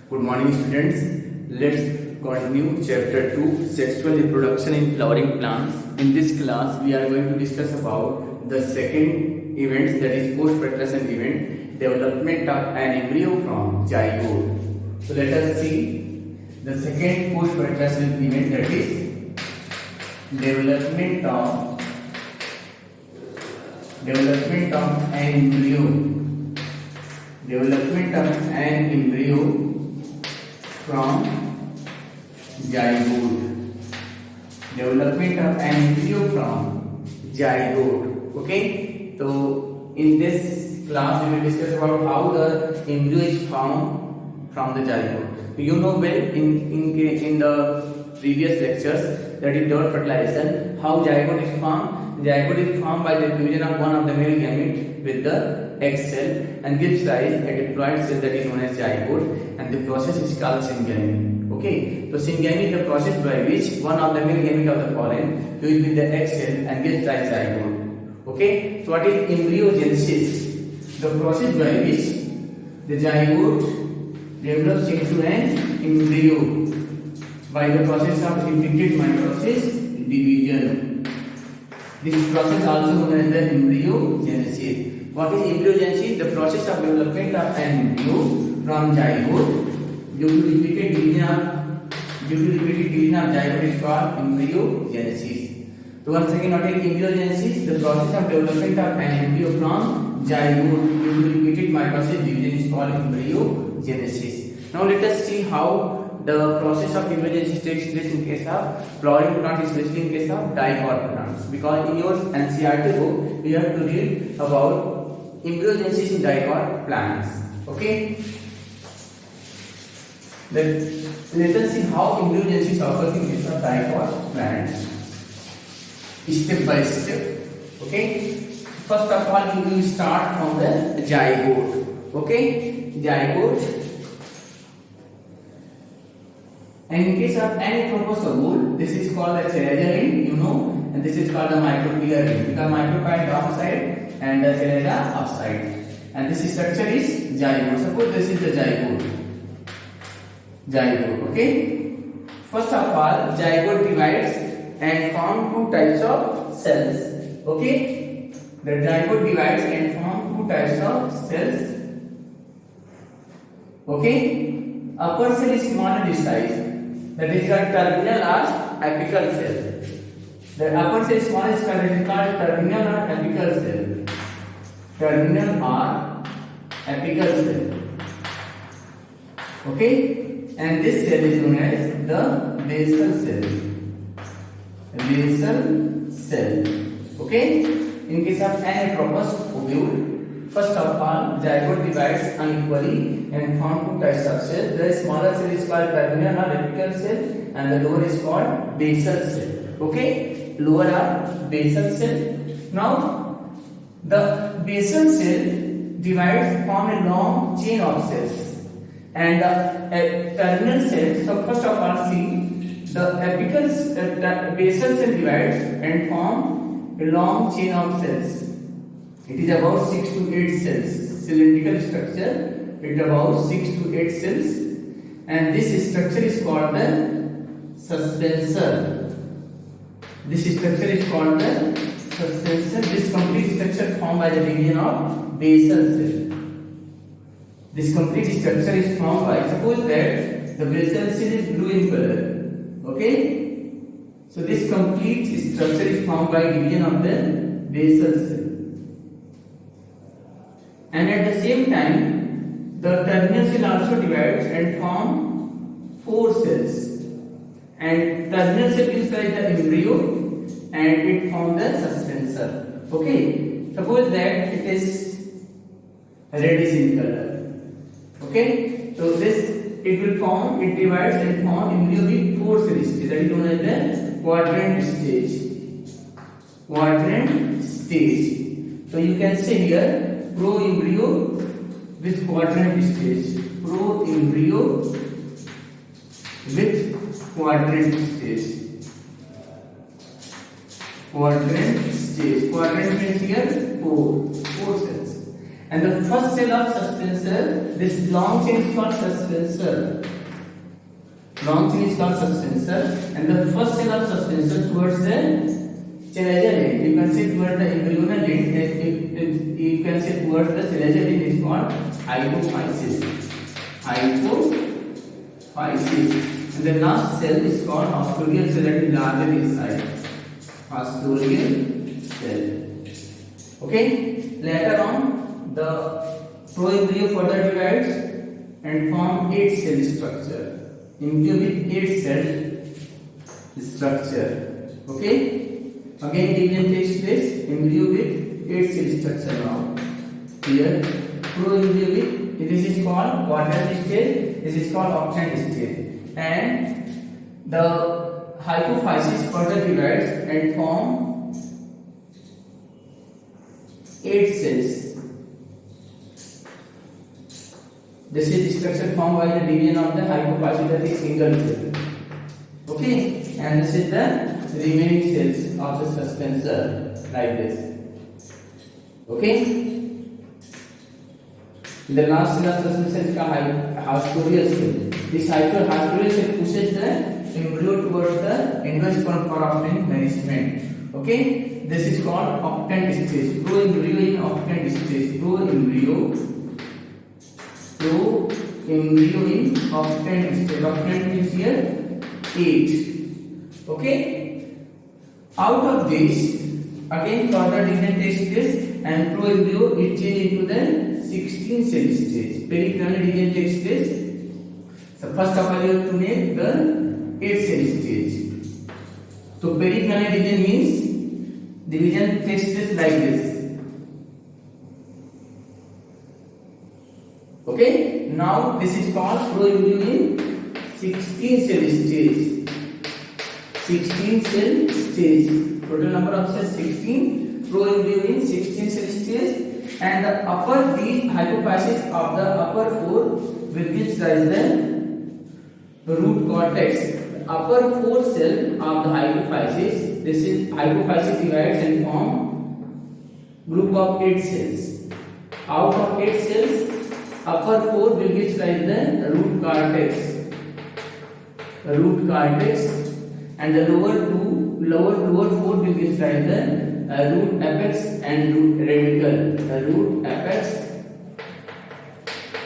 Good morning, students. Let's continue chapter 2, sexual reproduction in flowering plants. In this class, we are going to discuss about the second event, that is post-fertilization event, development of an embryo from zygote. So let us see the second post-fertilization event, that is development of an embryo. Development of an embryo from zygote. Development of an embryo from zygote. Okay. So in this class we will discuss about how the embryo is formed from the zygote. You know well in the previous lectures, that is dot fertilization, how zygote is formed. Zygote is formed by the fusion of one of the male gamete with the egg cell and gives rise a diploid cell, that is known as zygote, and the process is called syngamy. Okay, so syngamy is the process by which one of the male gamete of the pollen fused with the egg cell and gives rise zygote. Okay, so what is embryogenesis? The process by which the zygote develops into an embryo by the process of repeated mitosis division. This process also known as the embryogenesis. What is embryogenesis? The process of development of an embryo from zygote due to repeated division of zygote is called embryogenesis. So once again, what is embryogenesis? The process of development of an embryo from zygote due to repeated mitosis division is called embryogenesis. Now let us see how the process of embryogenesis takes place in case of flowering plants, especially in case of dicot plants. Because in your NCERT book, you have to read about embryogenesis in dicot plants. Okay. Let us see how embryogenesis occurs in case of dicot plants, step by step. Okay. First of all, we will start from the zygote. Okay, zygote. And in case of anatropous ovule, this is called the chelazia ring, and this is called the micropylla ring, because micropyle downside and the chelazia upside. And this structure is zygote. Suppose this is the zygote. Okay. First of all, zygote divides and forms two types of cells. Okay. The zygote divides and forms two types of cells. Okay. Upper cell is smaller in size. That is called terminal or apical cell. The upper cell is small, is called terminal or apical cell. Terminal or apical cell. Okay, and this cell is known as the basal cell. Basal cell. Okay, in case of anatropous ovule, first of all, zygote divides unequally and form two types of cells. The smaller cell is called terminal or apical cell, and the lower is called basal cell. Okay, lower or basal cell. Now, the basal cell divides form a long chain of cells, and a terminal cell. So first of all, see the basal cell divides and form a long chain of cells. It is about 6 to 8 cells. Cylindrical structure. It is about 6 to 8 cells, and this structure is called the suspensor. This structure is called the suspensor. This complete structure formed by the division of basal cell. This complete structure is formed by, suppose that the basal cell is blue in color. Okay, so this complete structure is formed by division of the basal cell. And at the same time, the terminal cell also divides and form 4 cells. And terminal cell gives rise the embryo, and it forms the suspensor. Okay, suppose that it is reddish in color. Okay, so it divides and forms embryo with 4 cells. That is known as the quadrant stage. Quadrant stage. So you can say here, pro-embryo with quadrant stage. Pro-embryo with quadrant stage. Quadrant stage. Quadrant means here 4 cells. And the first cell of suspensor, this long chain is called suspensor. Long chain is called suspensor, and the first cell of suspensor towards the chalazion end. You can say towards the embryonal end. You can say towards the chalazion end is called hypophysis. Hypophysis. And the last cell is called haustorial cell, that is larger in size. Haustorial cell. Okay. Later on, the proembryo further divides and form 8 cell structure. Embryo with 8 cell structure. Okay. Again division takes place. Embryo with 8 cell structure now. Here, proembryo with, this is called quadrant stage. This is called octant stage. And the hypophysis further divides and form 8 cells. This is the structure formed by the division of the hypophysis, that is single cell. Okay, and this is the remaining cells of the suspensor, like this. Okay. The last cell of suspensor is called haustorial cell. This haustorial cell pushes the embryo towards the endosperm for obtaining nourishment. Okay, this is called octant stage. Proembryo in octant stage. Proembryo in octant stage. Octant means here 8. Okay. Out of this, again further division takes place, and proembryo is changed into the 16 cell stage. Pericranial division takes place. So first of all, you have to make the 8 cell stage. So pericranial division means division takes place like this. Okay. Now this is called proembryo in 16 cell stage. 16 cell stage. Total number of cells 16. Proembryo in 16 cell stage. And the upper these hypophysis of the upper 4 will give rise the root cortex. The upper 4 cell of the hypophysis, this is hypophysis divides and form group of 8 cells. Out of 8 cells, upper 4 will give rise the root cortex. The root cortex, and the lower 4 will give rise the root apex and root radical. The root apex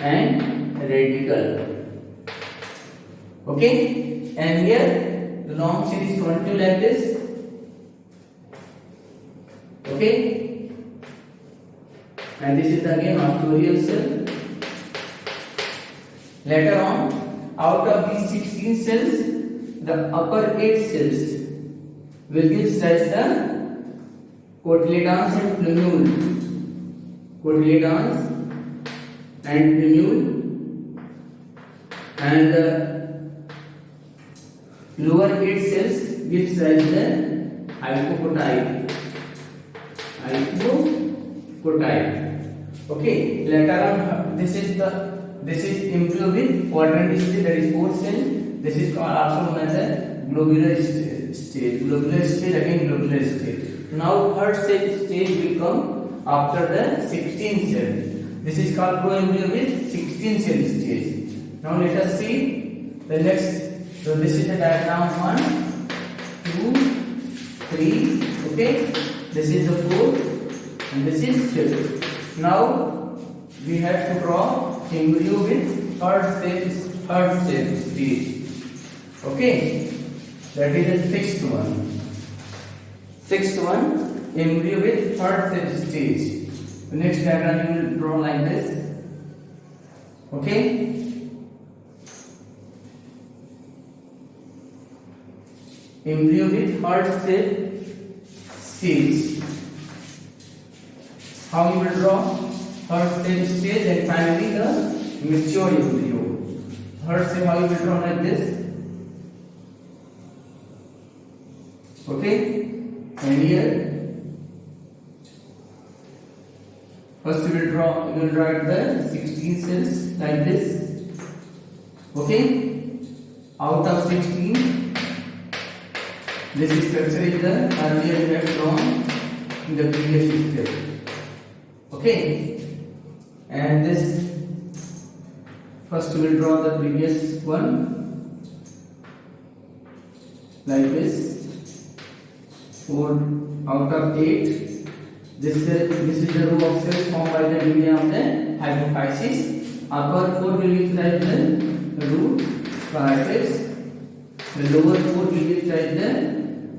and radical. Okay, and here the long chain is continued like this. Okay, and this is again haustorial cell. Later on, out of these 16 cells, the upper 8 cells will give rise the cotyledons and plumule. Cotyledons and plumule, and the lower 8 cells gives rise the hypocotyl. Okay. Later on, this is embryo with quadrant stage, that is 4 cell. This is called also known as a globular stage. Globular stage, again globular stage. Now third stage will come after the 16 cell. This is called proembryo with 16 cell stage. Now let us see the next. So this is the diagram 1, 2, 3. Okay, this is the 4th, and this is 5th. Now we have to draw embryo with third cell stage. Okay, that is the 6th one. 6th one, embryo with third cell stage. The next diagram you will draw like this. Okay. Embryo with third cell stage. How you will draw third cell stage and finally the mature embryo. Third cell, how you will draw like this. Okay. And here, first you will write the 16 cells like this. Okay. Out of 16, this structure is the earlier we have drawn in the previous step. Okay. and this first we will draw the previous one like this. 4 out of 8. This is the row of cells formed by the division of the hypophysis. Upper 4 will be like the root cortex. The lower 4 will be like the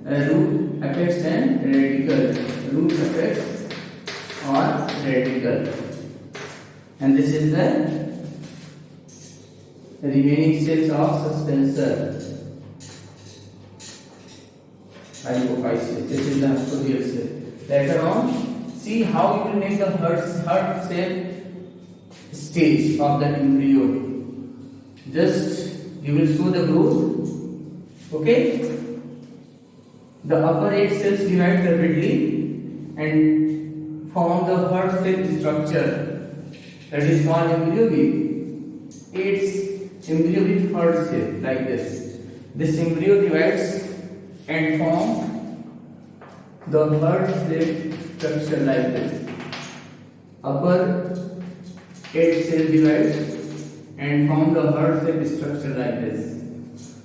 root apex and radical. Root apex or radical. And this is the remaining cells of suspensor hypophysis. This is the haploidal cell. Later on, see how you will make the heart cell stage of the embryo. Just you will show the growth. Okay. The upper 8 cells divide rapidly and form the heart cell structure. That is called embryo with 8 embryo with heart cell like this. This embryo divides and form the heart cell structure like this. Upper 8 cell divides and form the heart cell structure like this.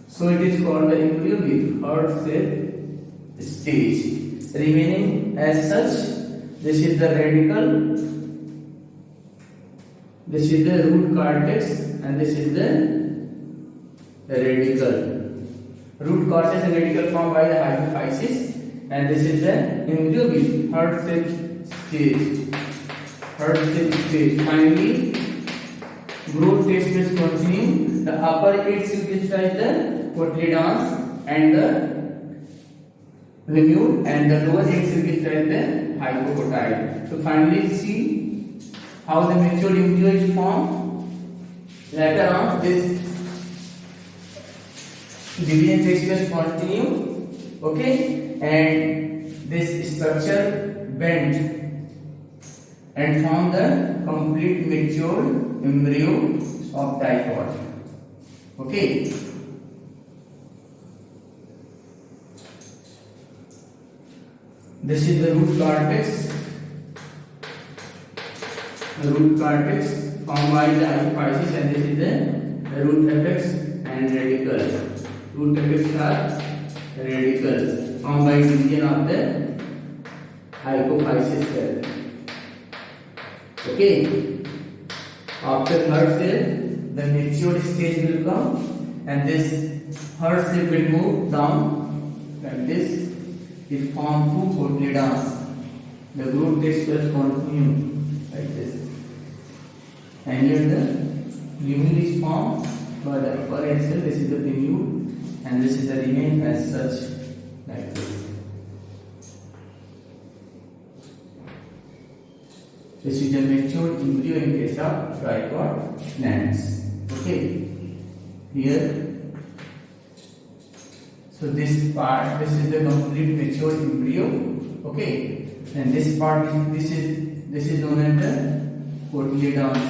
So it is called the embryo with heart cell stage. Remaining as such, this is the radical, this is the root cortex, and this is the radical. Root cortex and radical formed by the hypophysis, and this is the embryo with heart cell stage. Heart cell stage. Finally, growth takes place continue. The upper 8 cells describe the cotyledons and the lemur, and the lower 8 cells describe the hypocotyle. So finally, see how the mature embryo is formed. Later on, this division takes place continue. Okay, and this structure bend and form the complete mature embryo of dipod. Okay. This is the root cortex. The root cortex formed by the hypophysis, and this is the root apex and radical. Root apex are radical formed by division of the hypophysis cell. Okay. After heart cell, the mature stage will come, and this heart cell will move down like this. It forms 2 cotyledons. The growth takes place continue like this. And here the lemur is formed by the upper 8 cell. This is the lemur, and this is the remain as such like this. This is the mature embryo in case of tripod plants. Okay. Here. So this part, this is the complete mature embryo. Okay. And this part, this is known as the cotyledons.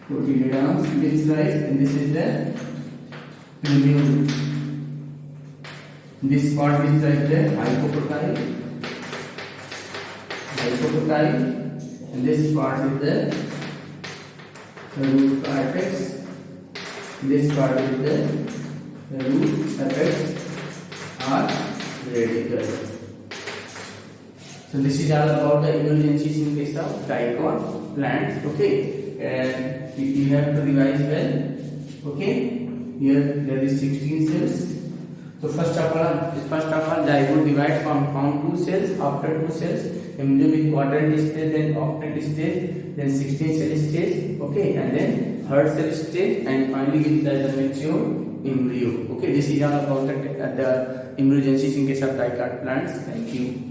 Cotyledons, which rise, and this is the lemur. This part is like the hypocotyle. And this part is the root cortex. This part is the root apex or radical. So this is all about the immunogenesis in case of dicot plants. Okay, and you have to revise well. Okay, here there is 16 cells. So first of all, zygote divides from 2 cells. After 2 cells, embryo with quadrant stage, then octet stage, then 16 cell stage. Okay, and then heart cell stage, and finally with the mature embryo. Okay, this is all about the immunogenesis in case of dicot plants. Thank you.